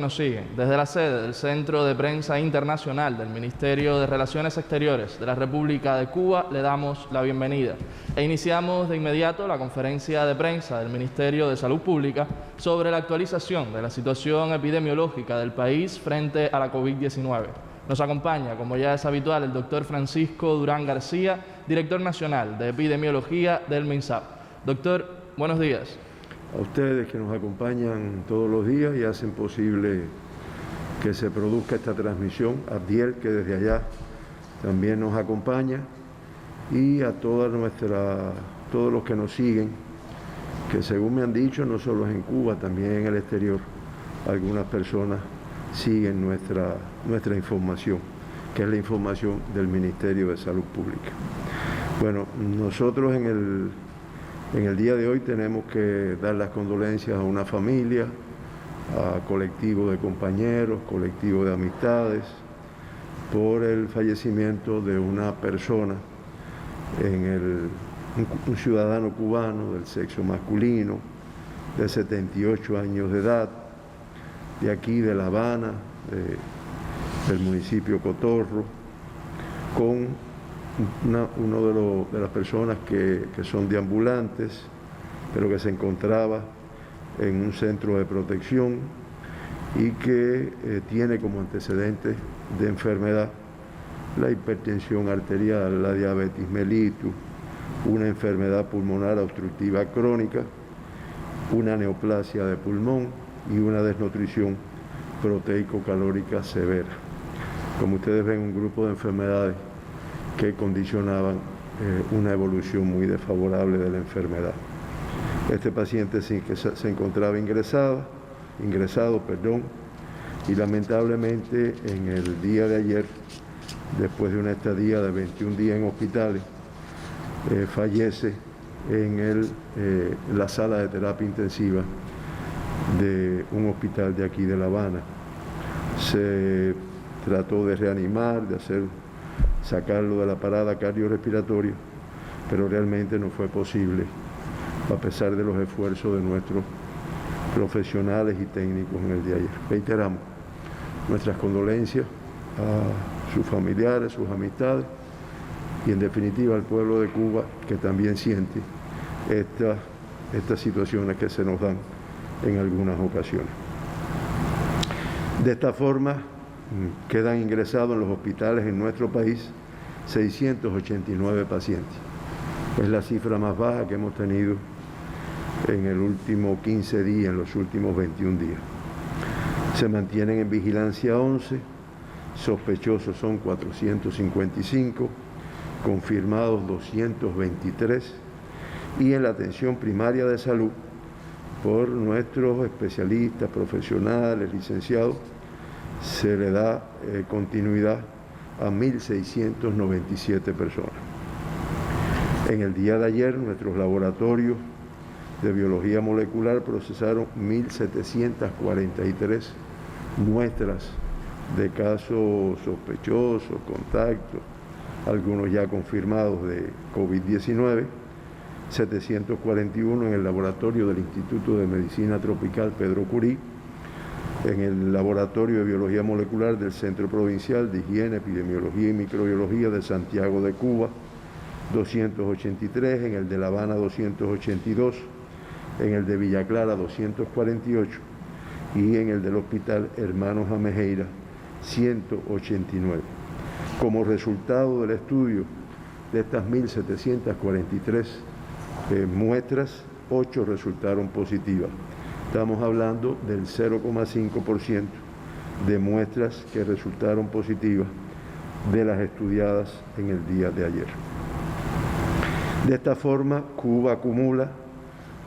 Nos siguen desde la sede del Centro de Prensa Internacional del Ministerio de Relaciones Exteriores de la República de Cuba, le damos la bienvenida e iniciamos de inmediato la conferencia de prensa del Ministerio de Salud Pública sobre la actualización de la situación epidemiológica del país frente a la COVID-19. Nos acompaña, como ya es habitual, el doctor Francisco Durán García, director nacional de epidemiología del MINSAP. Doctor, buenos días. A ustedes que nos acompañan todos los días y hacen posible que se produzca esta transmisión, a Abdiel, que desde allá también nos acompaña, y a todos los que nos siguen, que según me han dicho, no solo es en Cuba, también en el exterior, algunas personas siguen nuestra información, que es la información del Ministerio de Salud Pública. Bueno, nosotros en el día de hoy tenemos que dar las condolencias a una familia, a colectivo de compañeros, colectivo de amistades, por el fallecimiento de una persona, un ciudadano cubano del sexo masculino, de 78 años de edad, de aquí de La Habana, del municipio Cotorro, con uno de las personas que son deambulantes, pero que se encontraba en un centro de protección y que tiene como antecedentes de enfermedad la hipertensión arterial, la diabetes mellitus, una enfermedad pulmonar obstructiva crónica, una neoplasia de pulmón y una desnutrición proteico-calórica severa. Como ustedes ven, un grupo de enfermedades que condicionaban una evolución muy desfavorable de la enfermedad. Este paciente se encontraba ingresado, y lamentablemente en el día de ayer, después de una estadía de 21 días en hospitales, fallece en la sala de terapia intensiva de un hospital de aquí de La Habana. Se trató de reanimar, sacarlo de la parada cardiorrespiratoria, pero realmente no fue posible, a pesar de los esfuerzos de nuestros profesionales y técnicos en el día de ayer. Reiteramos nuestras condolencias a sus familiares, sus amistades y en definitiva al pueblo de Cuba, que también siente estas situaciones que se nos dan en algunas ocasiones. De esta forma, quedan ingresados en los hospitales en nuestro país 689 pacientes. Es la cifra más baja que hemos tenido en el último 15 días, en los últimos 21 días. Se mantienen en vigilancia 11, sospechosos son 455, confirmados 223, y en la atención primaria de salud, por nuestros especialistas, profesionales, licenciados, se le da continuidad a 1.697 personas. En el día de ayer, nuestros laboratorios de biología molecular procesaron 1.743 muestras de casos sospechosos, contactos, algunos ya confirmados de COVID-19, 741 en el laboratorio del Instituto de Medicina Tropical Pedro Curí, en el Laboratorio de Biología Molecular del Centro Provincial de Higiene, Epidemiología y Microbiología de Santiago de Cuba, 283, en el de La Habana 282, en el de Villa Clara 248 y en el del Hospital Hermanos Amejeira 189. Como resultado del estudio de estas 1.743 muestras, 8 resultaron positivas. Estamos hablando del 0,5% de muestras que resultaron positivas de las estudiadas en el día de ayer. De esta forma, Cuba acumula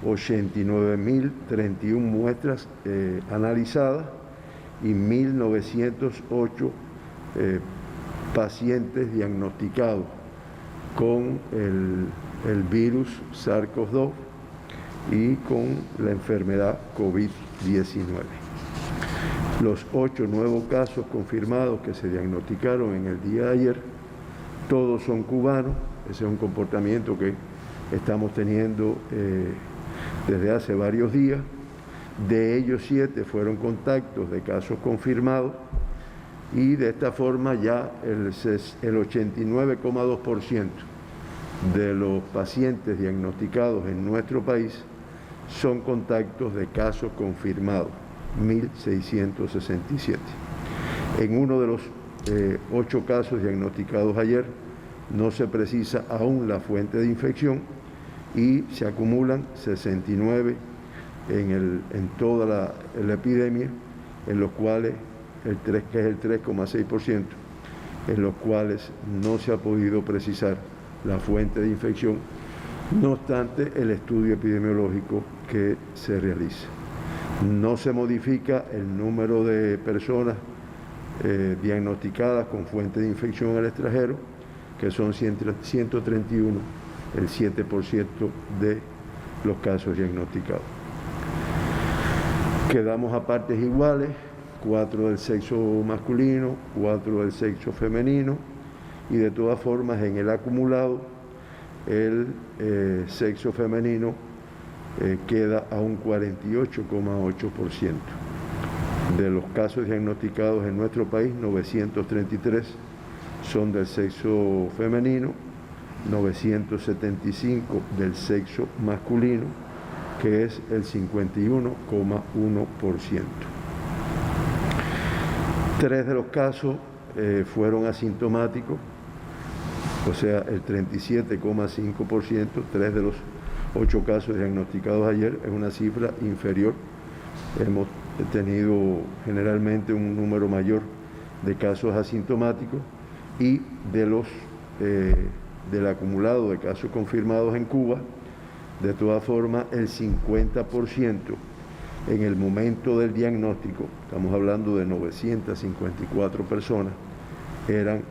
89.031 muestras analizadas y 1.908 pacientes diagnosticados con el virus SARS-CoV-2 y con la enfermedad COVID-19. Los 8 nuevos casos confirmados que se diagnosticaron en el día de ayer, todos son cubanos. Ese es un comportamiento que estamos teniendo desde hace varios días. De ellos 7 fueron contactos de casos confirmados y de esta forma ya el 89,2% de los pacientes diagnosticados en nuestro país son contactos de casos confirmados, 1.667. En uno de los 8 casos diagnosticados ayer no se precisa aún la fuente de infección y se acumulan 69 en toda la epidemia, en los cuales que es el 3,6%, en los cuales no se ha podido precisar la fuente de infección, no obstante el estudio epidemiológico que se realiza. No se modifica el número de personas diagnosticadas con fuente de infección al extranjero, que son 131, el 7% de los casos diagnosticados. Quedamos a partes iguales, 4 del sexo masculino, 4 del sexo femenino, y de todas formas en el acumulado el sexo femenino queda a un 48,8%. De los casos diagnosticados en nuestro país, 933 son del sexo femenino, 975 del sexo masculino, que es el 51,1%. 3 de los casos fueron asintomáticos, o sea, el 37,5%, 3 de los 8 casos diagnosticados ayer, es una cifra inferior. Hemos tenido generalmente un número mayor de casos asintomáticos y del acumulado de casos confirmados en Cuba, de todas formas, el 50% en el momento del diagnóstico, estamos hablando de 954 personas, eran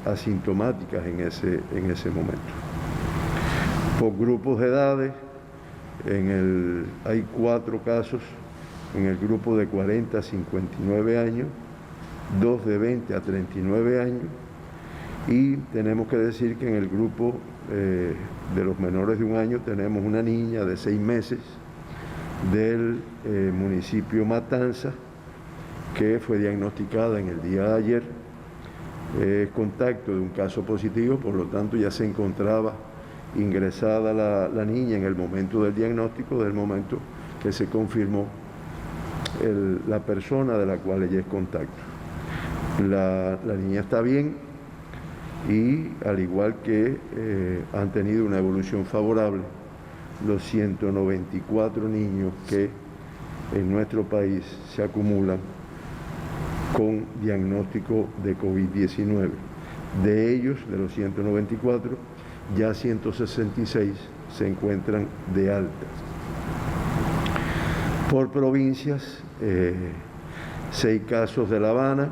asintomáticas en ese momento. Por grupos de edades, hay 4 casos en el grupo de 40 a 59 años, 2 de 20 a 39 años, y tenemos que decir que en el grupo de los menores de 1 año tenemos una niña de 6 meses del municipio Matanza, que fue diagnosticada en el día de ayer, contacto de un caso positivo, por lo tanto ya se encontraba ingresada la niña en el momento del diagnóstico, del momento que se confirmó la persona de la cual ella es contacto. La niña está bien y al igual que han tenido una evolución favorable los 194 niños que en nuestro país se acumulan con diagnóstico de COVID-19. De ellos, de los 194, ya 166 se encuentran de alta. Por provincias, 6 casos de La Habana,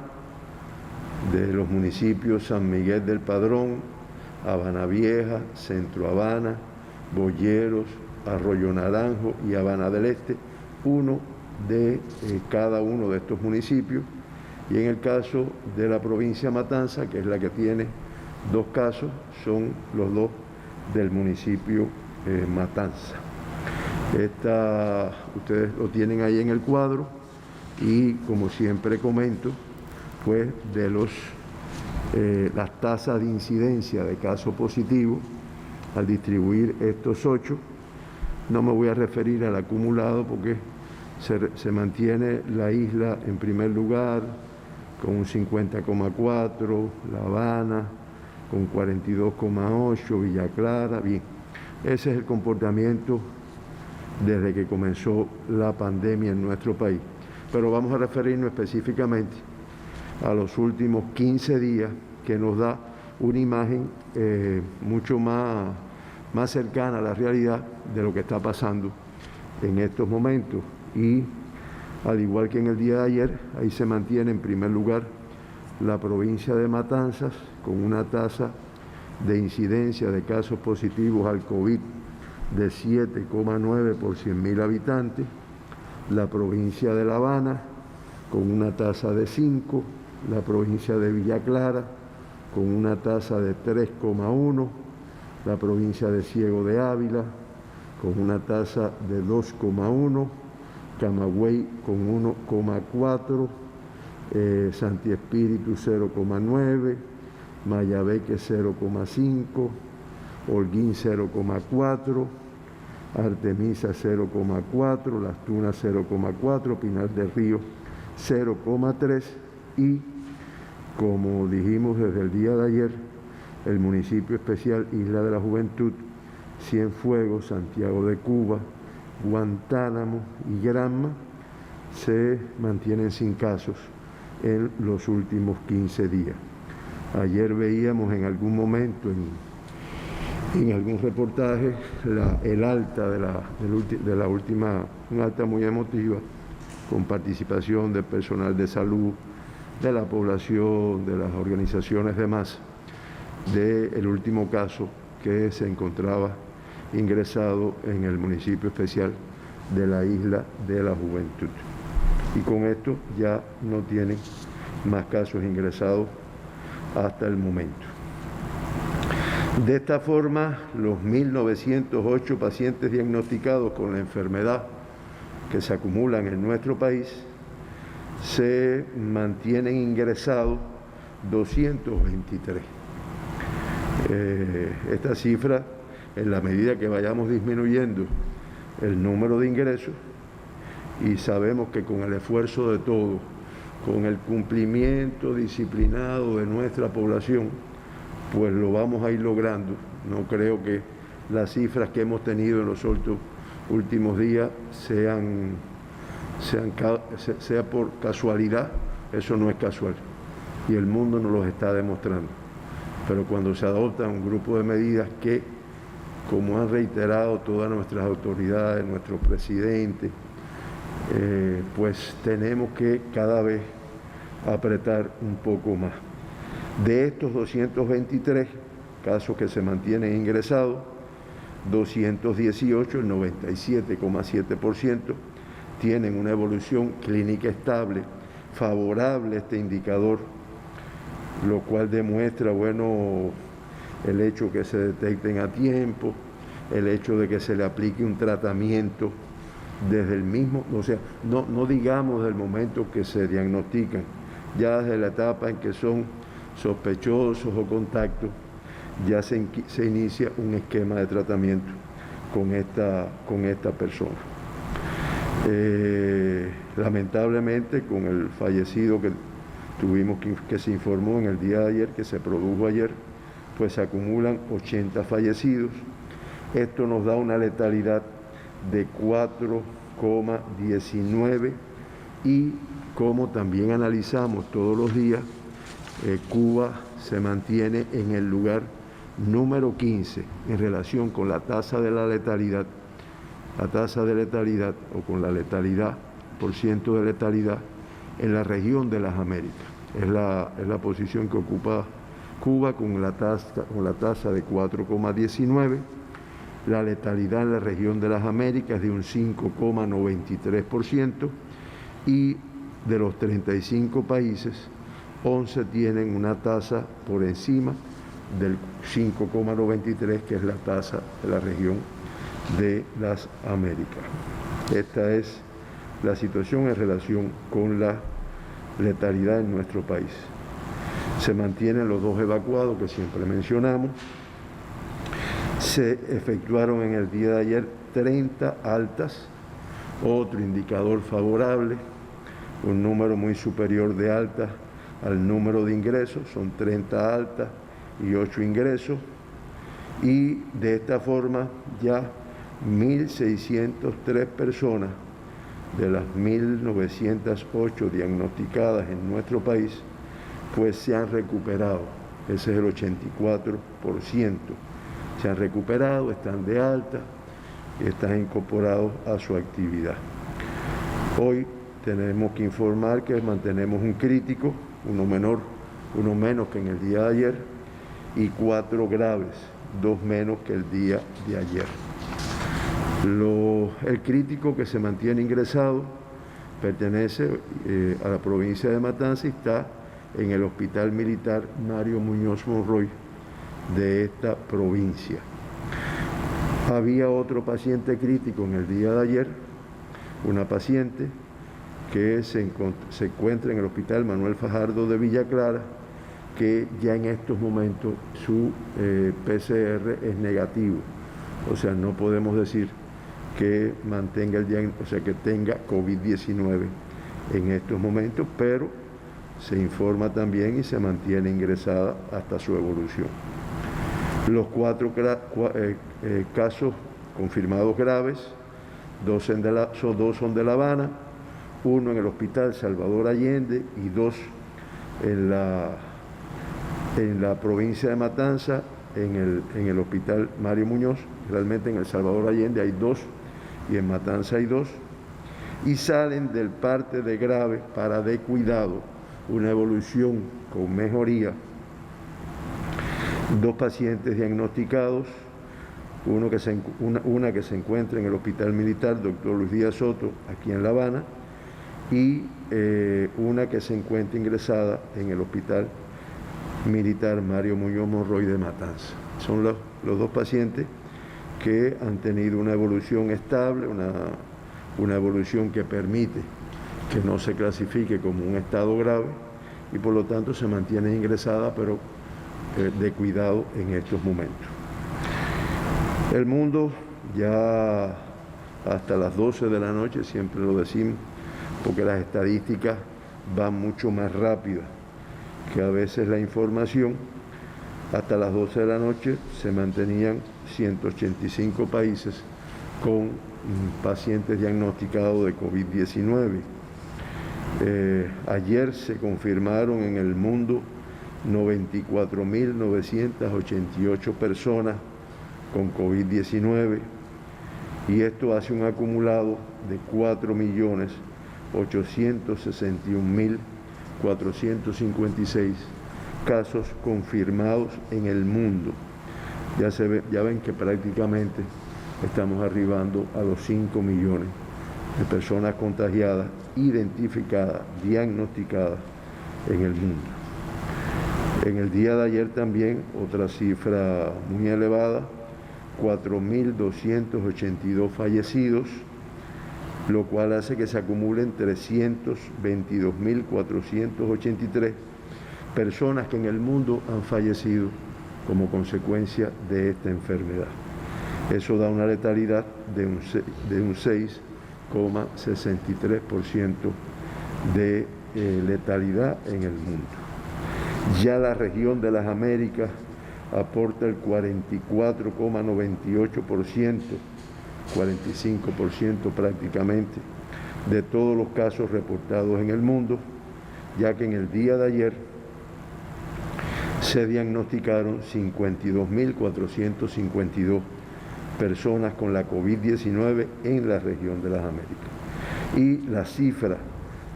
de los municipios San Miguel del Padrón, Habana Vieja, Centro Habana, Boyeros, Arroyo Naranjo y Habana del Este, uno de cada uno de estos municipios. Y en el caso de la provincia Matanza, que es la que tiene 2 casos, son los 2 del municipio Matanza. Ustedes lo tienen ahí en el cuadro y, como siempre comento, pues de las tasas de incidencia de casos positivos, al distribuir estos 8, no me voy a referir al acumulado porque se mantiene la isla en primer lugar con un 50,4, La Habana con 42,8, Villa Clara, bien. Ese es el comportamiento desde que comenzó la pandemia en nuestro país. Pero vamos a referirnos específicamente a los últimos 15 días, que nos da una imagen mucho más cercana a la realidad de lo que está pasando en estos momentos. Y al igual que en el día de ayer, ahí se mantiene en primer lugar la provincia de Matanzas, con una tasa de incidencia de casos positivos al COVID de 7,9 por 100.000 habitantes, la provincia de La Habana con una tasa de 5, la provincia de Villa Clara con una tasa de 3,1, la provincia de Ciego de Ávila con una tasa de 2,1, Camagüey con 1,4, Santi Espíritu 0,9, Mayabeque 0,5, Holguín 0,4, Artemisa 0,4, Las Tunas 0,4, Pinar del Río 0,3 y, como dijimos desde el día de ayer, el municipio especial Isla de la Juventud, Cienfuegos, Santiago de Cuba, Guantánamo y Granma se mantienen sin casos en los últimos 15 días. Ayer veíamos en algún momento en algún reportaje el alta de la última, un alta muy emotiva, con participación del personal de salud, de la población, de las organizaciones demás, del último caso que se encontraba ingresado en el municipio especial de la Isla de la Juventud. Y con esto ya no tienen más casos ingresados hasta el momento. De esta forma, los 1.908 pacientes diagnosticados con la enfermedad que se acumulan en nuestro país, se mantienen ingresados 223. Esta cifra, en la medida que vayamos disminuyendo el número de ingresos, y sabemos que con el esfuerzo de todos, con el cumplimiento disciplinado de nuestra población, pues lo vamos a ir logrando. No creo que las cifras que hemos tenido en los últimos días sea por casualidad. Eso no es casual y el mundo nos lo está demostrando. Pero cuando se adopta un grupo de medidas que, como han reiterado todas nuestras autoridades, nuestro presidente, pues tenemos que cada vez apretar un poco más. De estos 223 casos que se mantienen ingresados, 218, el 97,7%, tienen una evolución clínica estable, favorable a este indicador, lo cual demuestra, bueno, el hecho que se detecten a tiempo, el hecho de que se le aplique un tratamiento desde el mismo, o sea, no digamos del momento que se diagnostican, ya desde la etapa en que son sospechosos o contactos, ya se inicia un esquema de tratamiento con esta persona. Lamentablemente, con el fallecido que se informó en el día de ayer, que se produjo ayer, pues se acumulan 80 fallecidos. Esto nos da una letalidad de 4,19 y, como también analizamos todos los días, Cuba se mantiene en el lugar número 15 en relación con la tasa de la letalidad, o con la letalidad, por ciento de letalidad en la región de las Américas. Es la posición que ocupa Cuba con la tasa de 4,19. La letalidad en la región de las Américas es de un 5,93% y de los 35 países, 11 tienen una tasa por encima del 5,93, que es la tasa de la región de las Américas. Esta es la situación en relación con la letalidad en nuestro país. Se mantienen los 2 evacuados que siempre mencionamos. Se efectuaron en el día de ayer 30 altas, otro indicador favorable, un número muy superior de altas al número de ingresos, son 30 altas y 8 ingresos, y de esta forma ya 1.603 personas de las 1.908 diagnosticadas en nuestro país, pues se han recuperado. Ese es el 84%. Se han recuperado, están de alta, están incorporados a su actividad. Hoy tenemos que informar que mantenemos un crítico, uno menos que en el día de ayer, y 4 graves, 2 menos que el día de ayer. El crítico que se mantiene ingresado pertenece a la provincia de Matanzas y está en el Hospital Militar Mario Muñoz Monroy de esta provincia. Había otro paciente crítico en el día de ayer, una paciente que se encuentra en el Hospital Manuel Fajardo de Villa Clara, que ya en estos momentos su PCR es negativo. O sea, no podemos decir que mantenga el diagnóstico, o sea, que tenga COVID-19 en estos momentos, pero se informa también y se mantiene ingresada hasta su evolución. Los 4 casos confirmados graves, dos son de La Habana, 1 en el Hospital Salvador Allende y 2 en la provincia de Matanza, en el Hospital Mario Muñoz. Realmente en el Salvador Allende hay 2 y en Matanza hay 2. Y salen del parte de grave para de cuidado, una evolución con mejoría. 2 pacientes diagnosticados, una que se encuentra en el Hospital Militar Dr. Luis Díaz Soto, aquí en La Habana, y una que se encuentra ingresada en el Hospital Militar Mario Muñoz Monroy de Matanza. Son los 2 pacientes que han tenido una evolución estable, una evolución que permite que no se clasifique como un estado grave y por lo tanto se mantiene ingresada, pero de cuidado en estos momentos. El mundo ya hasta las 12 de la noche, siempre lo decimos, porque las estadísticas van mucho más rápido que a veces la información. Hasta las 12 de la noche se mantenían 185 países con pacientes diagnosticados de COVID-19. Ayer se confirmaron en el mundo 94.988 personas con COVID-19 y esto hace un acumulado de 4.861.456 casos confirmados en el mundo. Ya ven que prácticamente estamos arribando a los 5 millones de personas contagiadas, identificadas, diagnosticadas en el mundo. En el día de ayer también otra cifra muy elevada, 4.282 fallecidos, lo cual hace que se acumulen 322.483 personas que en el mundo han fallecido como consecuencia de esta enfermedad. Eso da una letalidad de un 6,63% de letalidad en el mundo. Ya la región de las Américas aporta el 44,98%, 45% prácticamente, de todos los casos reportados en el mundo, ya que en el día de ayer se diagnosticaron 52.452 personas con la COVID-19 en la región de las Américas. Y la cifra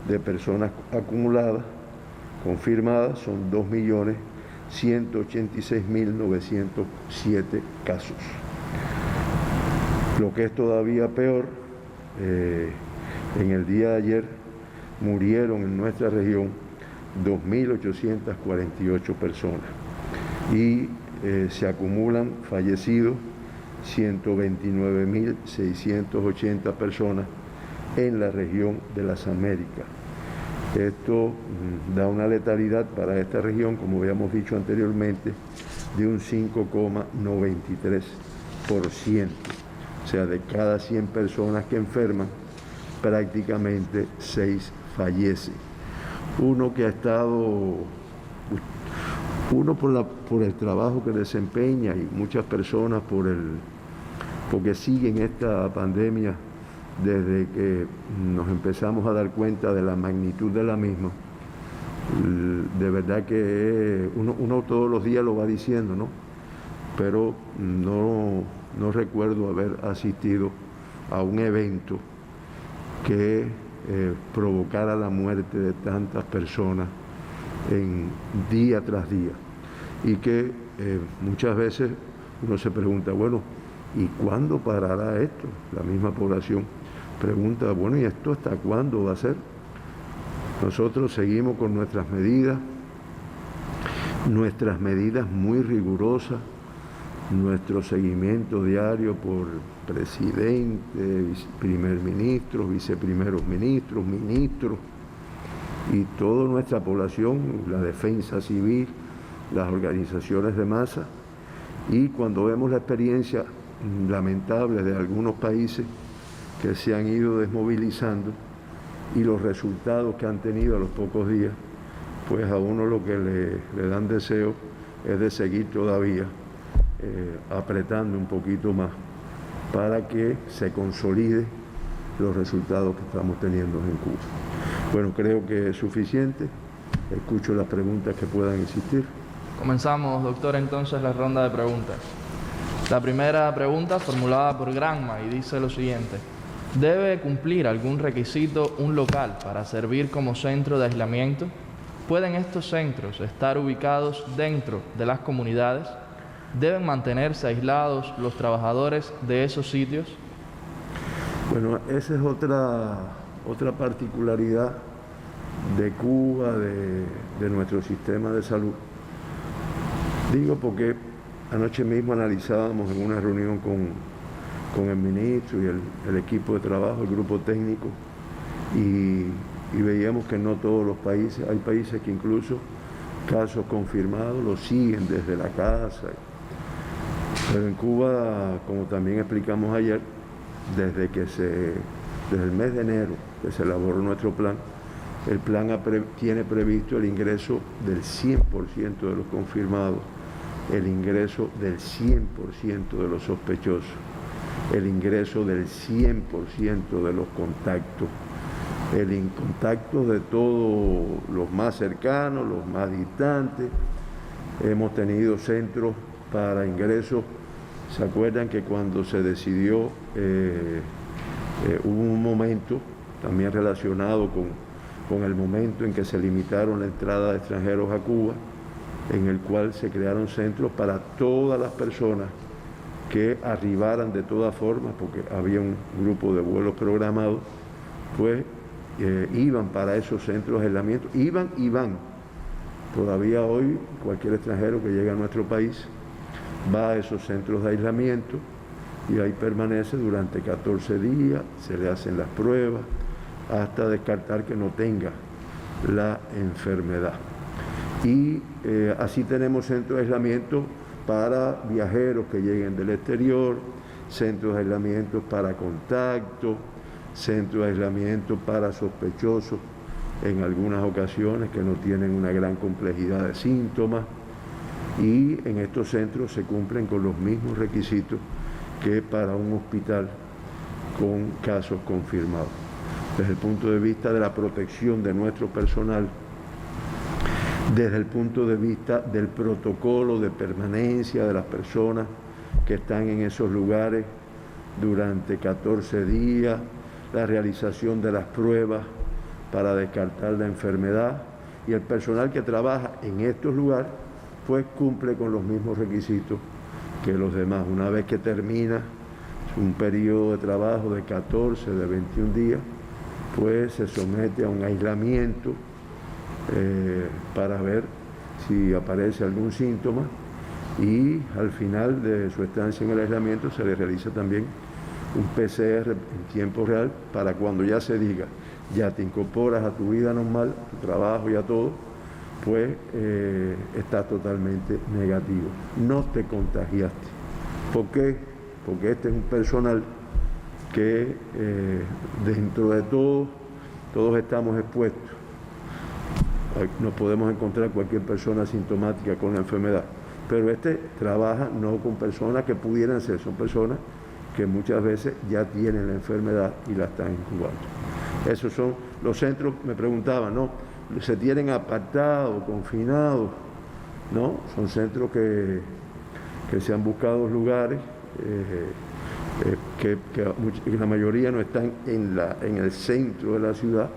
de personas acumuladas, confirmadas, son 2.186.907 casos. Lo que es todavía peor, en el día de ayer murieron en nuestra región 2.848 personas y se acumulan fallecidos 129.680 personas en la región de las Américas. Esto da una letalidad para esta región, como habíamos dicho anteriormente, de un 5,93%. O sea, de cada 100 personas que enferman, prácticamente 6 fallecen. Uno por el trabajo que desempeña y muchas personas porque siguen esta pandemia desde que nos empezamos a dar cuenta de la magnitud de la misma. De verdad que uno todos los días lo va diciendo, ¿no? Pero no recuerdo haber asistido a un evento que provocara la muerte de tantas personas día tras día. Y que muchas veces uno se pregunta, bueno, ¿y cuándo parará esto? La misma población pregunta, bueno, ¿y esto hasta cuándo va a ser? Nosotros seguimos con nuestras medidas muy rigurosas, nuestro seguimiento diario por presidente, primer ministro, viceprimeros ministros, ministros y toda nuestra población, la defensa civil, las organizaciones de masa, y cuando vemos la experiencia lamentable de algunos países que se han ido desmovilizando y los resultados que han tenido a los pocos días, pues a uno lo que le dan deseo es de seguir todavía apretando un poquito más para que se consolide los resultados que estamos teniendo en Cuba. Bueno, creo que es suficiente. Escucho las preguntas que puedan existir. Comenzamos, doctor, entonces la ronda de preguntas. La primera pregunta formulada por Granma y dice lo siguiente: ¿debe cumplir algún requisito un local para servir como centro de aislamiento? ¿Pueden estos centros estar ubicados dentro de las comunidades? ¿Deben mantenerse aislados los trabajadores de esos sitios? Bueno, esa es otra particularidad de Cuba, de nuestro sistema de salud. Digo porque anoche mismo analizábamos en una reunión con el ministro y el equipo de trabajo, el grupo técnico, y veíamos que no todos los países, hay países que incluso casos confirmados los siguen desde la casa. Pero en Cuba, como también explicamos ayer, desde el mes de enero que se elaboró nuestro plan, el plan tiene previsto el ingreso del 100% de los confirmados, el ingreso del 100% de los sospechosos, el ingreso del 100% de los contactos, el contacto de todos los más cercanos, los más distantes. Hemos tenido centros para ingresos. ¿Se acuerdan que cuando se decidió, hubo un momento también relacionado con el momento en que se limitaron la entrada de extranjeros a Cuba, en el cual se crearon centros para todas las personas que arribaran de todas formas, porque había un grupo de vuelos programados, pues iban para esos centros de aislamiento, iban y van. Todavía hoy cualquier extranjero que llega a nuestro país va a esos centros de aislamiento y ahí permanece durante 14 días, se le hacen las pruebas hasta descartar que no tenga la enfermedad. Y así tenemos centros de aislamiento para viajeros que lleguen del exterior, centros de aislamiento para contacto, centros de aislamiento para sospechosos en algunas ocasiones que no tienen una gran complejidad de síntomas, y en estos centros se cumplen con los mismos requisitos que para un hospital con casos confirmados. Desde el punto de vista de la protección de nuestro personal, desde el punto de vista del protocolo de permanencia de las personas que están en esos lugares durante 14 días, la realización de las pruebas para descartar la enfermedad, y el personal que trabaja en estos lugares pues cumple con los mismos requisitos que los demás. Una vez que termina un periodo de trabajo de 14, de 21 días, pues se somete a un aislamiento para ver si aparece algún síntoma, y al final de su estancia en el aislamiento se le realiza también un PCR en tiempo real para cuando ya se diga, ya te incorporas a tu vida normal, a tu trabajo y a todo, pues está totalmente negativo. No te contagiaste. ¿Por qué? Porque este es un personal que dentro de todos estamos expuestos. Nos podemos encontrar cualquier persona asintomática con la enfermedad, pero este trabaja no con personas que pudieran ser, son personas que muchas veces ya tienen la enfermedad y la están incubando. Esos son los centros. Me preguntaban, ¿no? ¿Se tienen apartados, confinados? No, son centros que se han buscado lugares que la mayoría no están en el centro de la ciudad,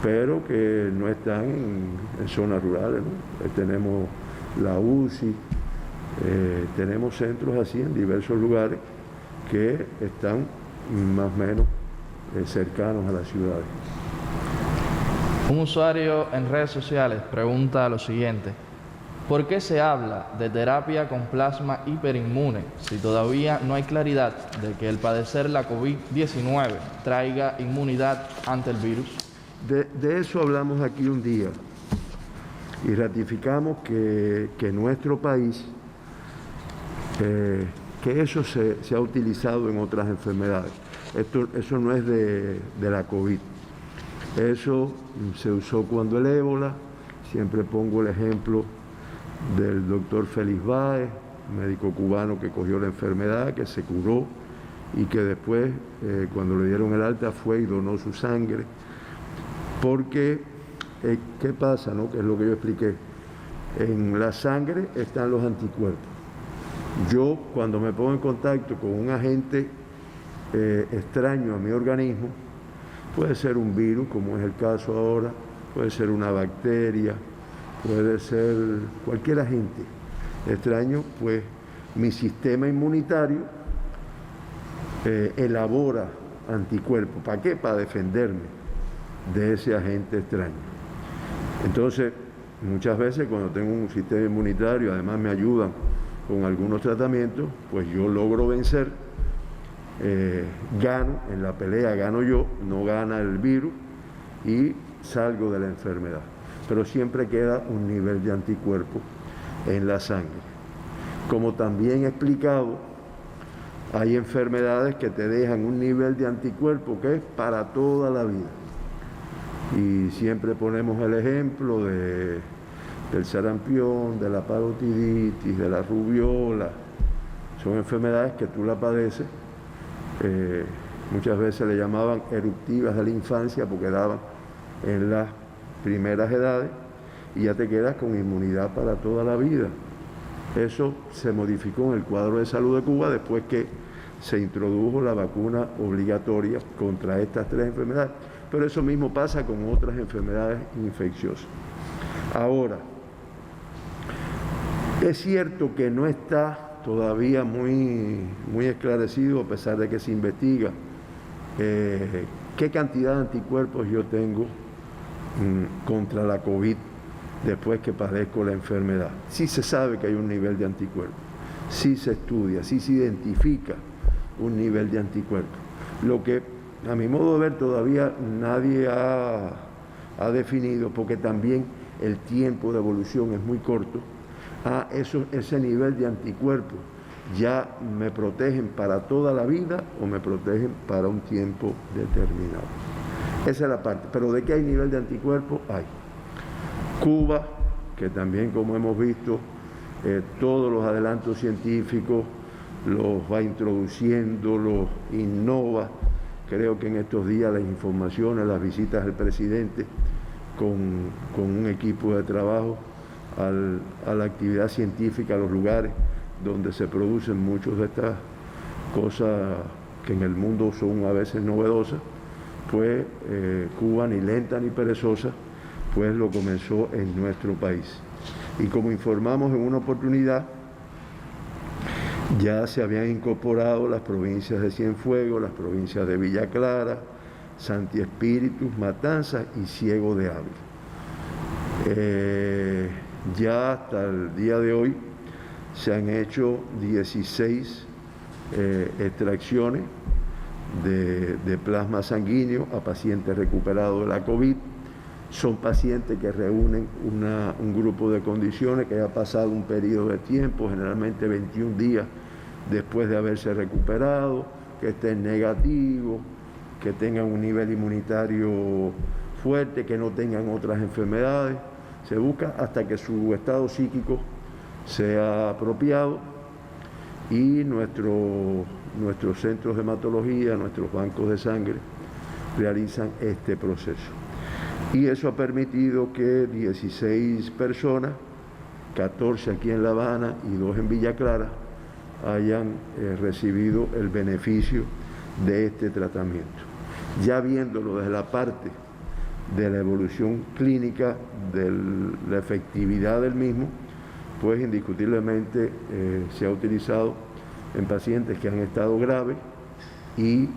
pero que no están en zonas rurales, ¿no? Tenemos la UCI, tenemos centros así en diversos lugares que están más o menos cercanos a las ciudades. Un usuario en redes sociales pregunta lo siguiente: ¿Por qué se habla de terapia con plasma hiperinmune si todavía no hay claridad de que el padecer la COVID-19 traiga inmunidad ante el virus? De eso hablamos aquí un día y ratificamos que en nuestro país, que eso se ha utilizado en otras enfermedades. Eso no es de la COVID. Eso se usó cuando el ébola. Siempre pongo el ejemplo del doctor Félix Báez, médico cubano que cogió la enfermedad, que se curó y que después, cuando le dieron el alta, fue y donó su sangre. Porque, ¿qué pasa, no? Que es lo que yo expliqué. En la sangre están los anticuerpos. Yo, cuando me pongo en contacto con un agente extraño a mi organismo, puede ser un virus, como es el caso ahora, puede ser una bacteria, puede ser cualquier agente extraño, pues mi sistema inmunitario elabora anticuerpos. ¿Para qué? Para defenderme de ese agente extraño. Entonces, muchas veces cuando tengo un sistema inmunitario, además me ayudan con algunos tratamientos, pues yo logro vencer, gano, en la pelea gano yo, no gana el virus y salgo de la enfermedad. Pero siempre queda un nivel de anticuerpos en la sangre. Como también he explicado, hay enfermedades que te dejan un nivel de anticuerpos que es para toda la vida. Y siempre ponemos el ejemplo del sarampión, de la parotiditis, de la rubiola. Son enfermedades que tú la padeces. Muchas veces le llamaban eruptivas de la infancia porque daban en las primeras edades y ya te quedas con inmunidad para toda la vida. Eso se modificó en el cuadro de salud de Cuba después que se introdujo la vacuna obligatoria contra estas tres enfermedades. Pero eso mismo pasa con otras enfermedades infecciosas. Ahora, es cierto que no está todavía muy esclarecido, a pesar de que se investiga, qué cantidad de anticuerpos yo tengo contra la COVID después que padezco la enfermedad. Sí se sabe que hay un nivel de anticuerpos, sí se estudia, sí se identifica un nivel de anticuerpos. Lo que a mi modo de ver todavía nadie ha definido, porque también el tiempo de evolución es muy corto, ese nivel de anticuerpos ya me protegen para toda la vida o me protegen para un tiempo determinado. Esa es la parte. Pero de que hay nivel de anticuerpos, hay. Cuba, que también, como hemos visto, todos los adelantos científicos los va introduciendo, los innova. Creo que en estos días las informaciones, las visitas del presidente con un equipo de trabajo a la actividad científica, a los lugares donde se producen muchas de estas cosas que en el mundo son a veces novedosas, pues Cuba, ni lenta ni perezosa, pues lo comenzó en nuestro país. Y como informamos en una oportunidad, ya se habían incorporado las provincias de Cienfuegos, las provincias de Villa Clara, Santi Espíritu, Matanzas y Ciego de Ávila. Ya hasta el día de hoy se han hecho 16 extracciones de plasma sanguíneo a pacientes recuperados de la COVID. Son pacientes que reúnen un grupo de condiciones que haya pasado un periodo de tiempo, generalmente 21 días después de haberse recuperado, que estén negativos, que tengan un nivel inmunitario fuerte, que no tengan otras enfermedades. Se busca hasta que su estado psíquico sea apropiado y nuestros centros de hematología, nuestros bancos de sangre realizan este proceso. Y eso ha permitido que 16 personas, 14 aquí en La Habana y 2 en Villa Clara, hayan recibido el beneficio de este tratamiento. Ya viéndolo desde la parte de la evolución clínica, de la efectividad del mismo, pues indiscutiblemente se ha utilizado en pacientes que han estado graves y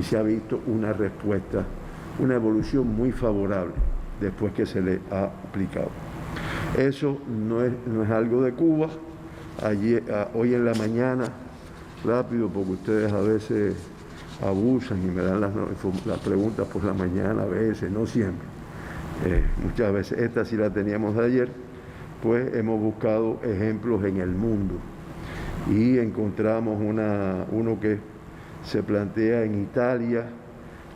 se ha visto una respuesta, una evolución muy favorable después que se le ha aplicado. Eso no es algo de Cuba. Hoy en la mañana, rápido, porque ustedes a veces abusan y me dan las preguntas por la mañana, a veces, no siempre. Muchas veces, esta sí la teníamos de ayer, pues hemos buscado ejemplos en el mundo y encontramos uno que se plantea en Italia,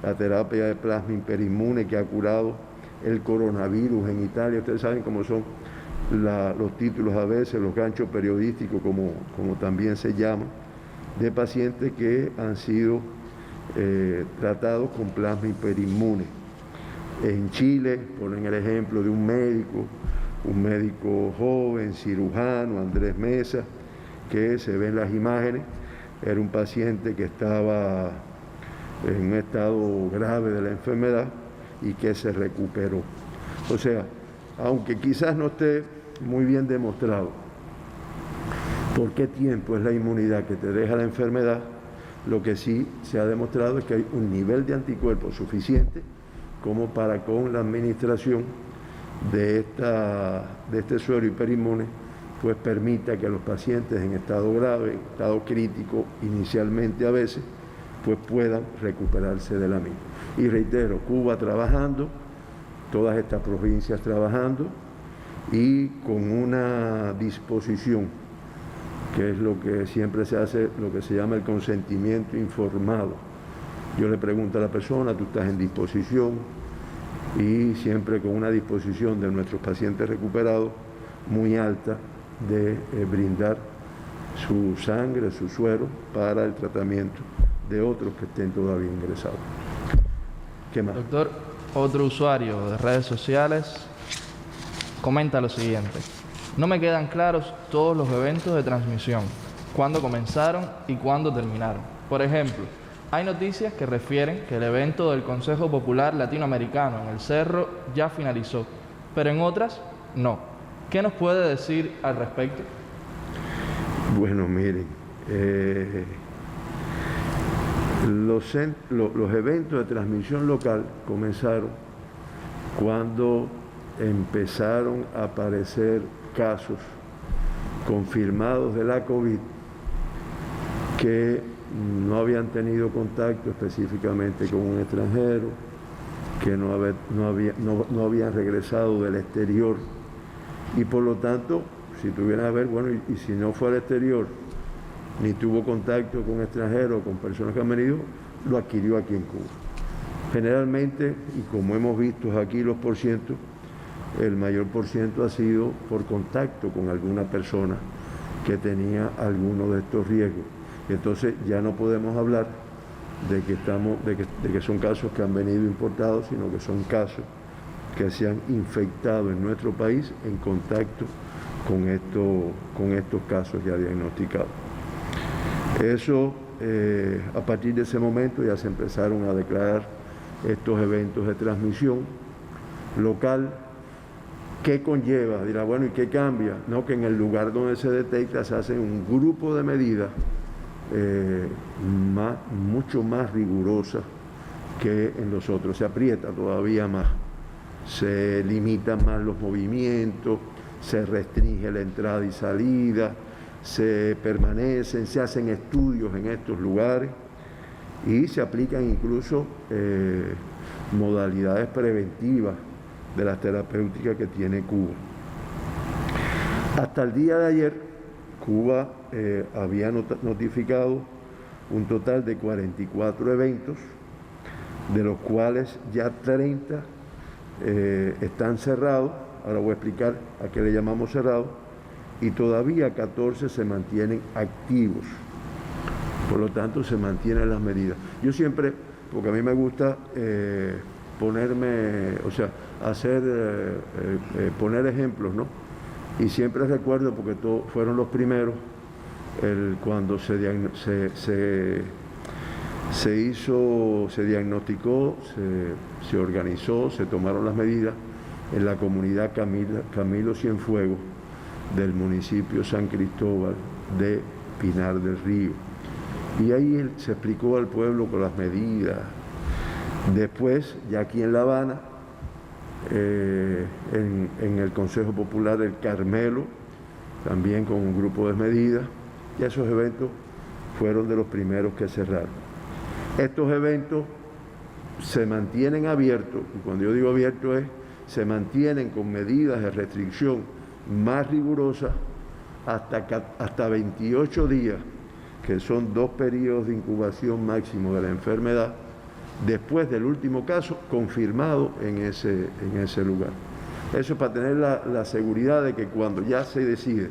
la terapia de plasma hiperinmune que ha curado el coronavirus en Italia. Ustedes saben cómo son los títulos a veces, los ganchos periodísticos, como también se llama, de pacientes que han sido tratados con plasma hiperinmune. En Chile ponen el ejemplo de un médico joven, cirujano, Andrés Mesa, que se ven las imágenes, era un paciente que estaba en un estado grave de la enfermedad y que se recuperó. O sea, aunque quizás no esté muy bien demostrado por qué tiempo es la inmunidad que te deja la enfermedad, lo que sí se ha demostrado es que hay un nivel de anticuerpos suficiente como para, con la administración de este suero hiperinmune, pues permita que los pacientes en estado grave, en estado crítico inicialmente a veces, pues puedan recuperarse de la misma. Y reitero, Cuba trabajando, todas estas provincias trabajando y con una disposición, que es lo que siempre se hace, lo que se llama el consentimiento informado. Yo le pregunto a la persona, tú estás en disposición, y siempre con una disposición de nuestros pacientes recuperados muy alta de brindar su sangre, su suero para el tratamiento de otros que estén todavía ingresados. ¿Qué más? Doctor, otro usuario de redes sociales comenta lo siguiente: no me quedan claros todos los eventos de transmisión, cuándo comenzaron y cuándo terminaron. Por ejemplo, hay noticias que refieren que el evento del Consejo Popular Latinoamericano en el Cerro ya finalizó, pero en otras no. ¿Qué nos puede decir al respecto? Bueno, miren, los eventos de transmisión local comenzaron cuando empezaron a aparecer casos confirmados de la COVID que no habían tenido contacto específicamente con un extranjero, que no habían regresado del exterior, y por lo tanto, si tuvieran a ver, bueno, y si no fue al exterior, ni tuvo contacto con extranjeros, con personas que han venido, lo adquirió aquí en Cuba. Generalmente, y como hemos visto aquí los porcientos, el mayor porciento ha sido por contacto con alguna persona que tenía alguno de estos riesgos. Entonces ya no podemos hablar de que son casos que han venido importados, sino que son casos que se han infectado en nuestro país en contacto con estos casos ya diagnosticados. Eso, a partir de ese momento ya se empezaron a declarar estos eventos de transmisión local. ¿Qué conlleva? Dirá, bueno, ¿y qué cambia? No, que en el lugar donde se detecta se hace un grupo de medidas mucho más rigurosa que en los otros. Se aprieta todavía más, se limitan más los movimientos, se restringe la entrada y salida, se hacen estudios en estos lugares y se aplican incluso modalidades preventivas de las terapéuticas que tiene Cuba. Hasta el día de ayer, Cuba había notificado un total de 44 eventos, de los cuales ya 30 están cerrados. Ahora voy a explicar a qué le llamamos cerrados, y todavía 14 se mantienen activos. Por lo tanto, se mantienen las medidas. Yo siempre, porque a mí me gusta poner ejemplos, ¿no? Y siempre recuerdo, porque fueron los primeros, cuando se diagnosticó, se organizó, se tomaron las medidas en la comunidad Camilo Cienfuegos del municipio San Cristóbal de Pinar del Río. Y ahí se explicó al pueblo con las medidas. Después, ya aquí en La Habana, en el Consejo Popular El Carmelo, también con un grupo de medidas, y esos eventos fueron de los primeros que cerraron. Estos eventos se mantienen abiertos, y cuando yo digo abiertos se mantienen con medidas de restricción más rigurosas hasta 28 días, que son 2 periodos de incubación máximo de la enfermedad, después del último caso confirmado en ese lugar. Eso es para tener la seguridad de que cuando ya se decide,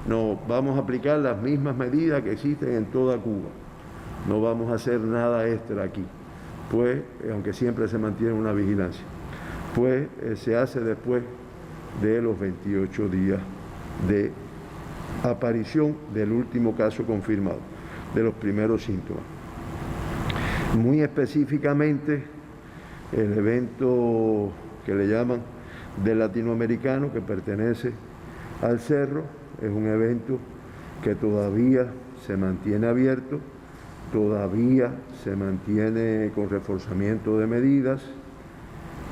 no vamos a aplicar las mismas medidas que existen en toda Cuba, no vamos a hacer nada extra aquí, pues, aunque siempre se mantiene una vigilancia, pues se hace después de los 28 días de aparición del último caso confirmado, de los primeros síntomas. Muy específicamente, el evento que le llaman del latinoamericano, que pertenece al Cerro, es un evento que todavía se mantiene abierto, todavía se mantiene con reforzamiento de medidas.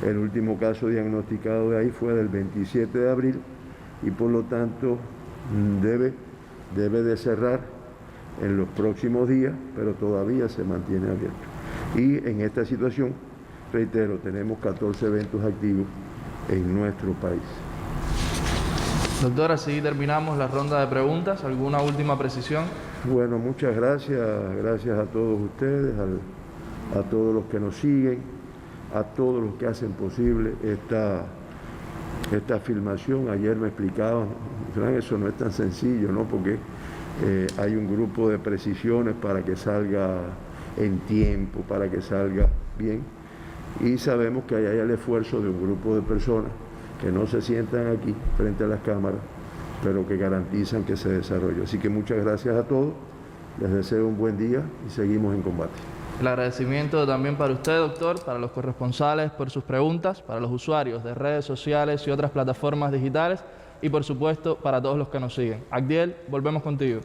El último caso diagnosticado de ahí fue del 27 de abril y por lo tanto debe de cerrar en los próximos días, pero todavía se mantiene abierto. Y en esta situación, reitero, tenemos 14 eventos activos en nuestro país. Doctor, así terminamos la ronda de preguntas. ¿Alguna última precisión? Bueno, muchas gracias. Gracias a todos ustedes, a todos los que nos siguen, a todos los que hacen posible esta filmación. Ayer me explicaban, Fran, eso no es tan sencillo, ¿no? Porque hay un grupo de precisiones para que salga en tiempo, para que salga bien. Y sabemos que hay el esfuerzo de un grupo de personas que no se sientan aquí frente a las cámaras, pero que garantizan que se desarrolle. Así que muchas gracias a todos, les deseo un buen día y seguimos en combate. El agradecimiento también para usted, doctor, para los corresponsales por sus preguntas, para los usuarios de redes sociales y otras plataformas digitales y, por supuesto, para todos los que nos siguen. Agdiel, volvemos contigo.